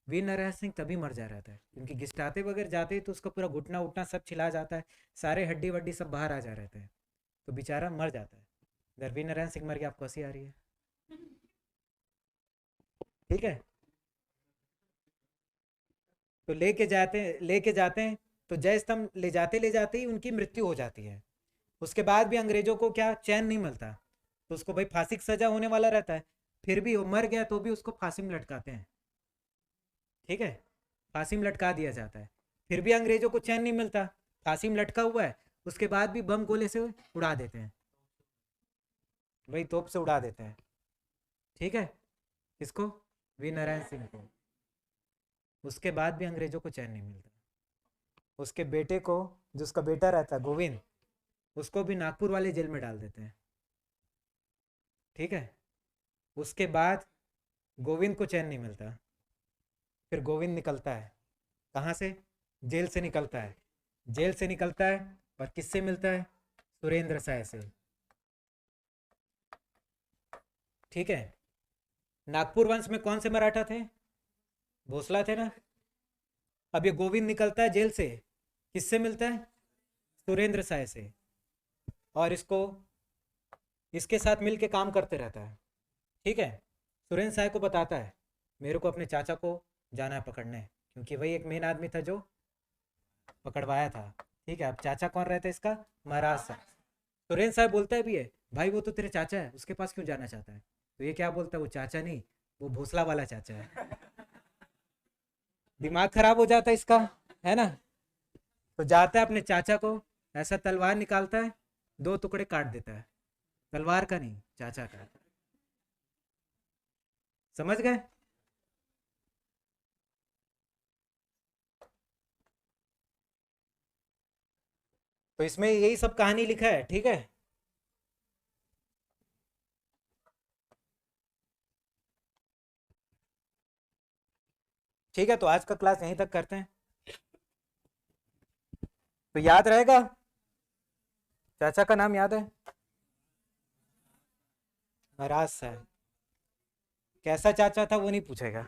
S3: वी नारायण सिंह तभी मर जा रहा था, क्योंकि घिसटाते वगैरह जाते ही तो उसका पूरा घुटना उठना सब छिला जाता है, सारे हड्डी वड्डी सब बाहर आ जा रहते हैं, तो बेचारा मर जाता है। इधर वी नारायण सिंह मर गया, आपको हंसी आ रही है? ठीक है, तो लेके जाते हैं तो जय स्तंभ ले जाते ही उनकी मृत्यु हो जाती है। उसके बाद भी अंग्रेजों को क्या चैन नहीं मिलता, तो उसको भाई फांसी की सजा होने वाला रहता है, फिर भी वो मर गया तो भी उसको फांसी में लटकाते हैं। ठीक है, फांसी में लटका दिया जाता है। फिर भी अंग्रेजों को चैन नहीं मिलता, फांसी में लटका हुआ है, उसके बाद भी बम गोले से उड़ा देते हैं, वही तोप से उड़ा देते हैं। ठीक है, इसको वी नारायण सिंह को। उसके बाद भी अंग्रेजों को चैन नहीं मिलता। उसके बेटे को, जो उसका बेटा रहता है गोविंद, उसको भी नागपुर वाले जेल में डाल देते हैं। ठीक है, उसके बाद गोविंद को चैन नहीं मिलता, फिर गोविंद निकलता है। कहाँ से? जेल से निकलता है। जेल से निकलता है और किससे मिलता है? सुरेंद्र साय से। ठीक है, नागपुर वंश में कौन से मराठा थे? भोसला थे ना। अब ये गोविंद निकलता है जेल से, किससे मिलता है? सुरेंद्र साय से, और इसको इसके साथ मिलके काम करते रहता है। ठीक है, सुरेंद्र साय को बताता है मेरे को अपने चाचा को जाना है पकड़ने, क्योंकि वही एक मेन आदमी था जो पकड़वाया था। ठीक है, अब चाचा कौन रहता है इसका? महाराज साहब। सुरेंद्र साहब बोलता है भी है भाई वो तो तेरे चाचा है, उसके पास क्यों जाना चाहता है? तो ये क्या बोलता है, वो चाचा नहीं, वो भोसला वाला चाचा है। दिमाग खराब हो जाता है इसका, है ना। तो जाता है अपने चाचा को, ऐसा तलवार निकालता है, 2 टुकड़े काट देता है, तलवार का नहीं, चाचा का। समझ गए? तो इसमें यही सब कहानी लिखा है। ठीक है, ठीक है, तो आज का क्लास यहीं तक करते हैं। तो याद रहेगा, चाचा का नाम याद है? महाराज साहब। कैसा चाचा था वो नहीं पूछेगा।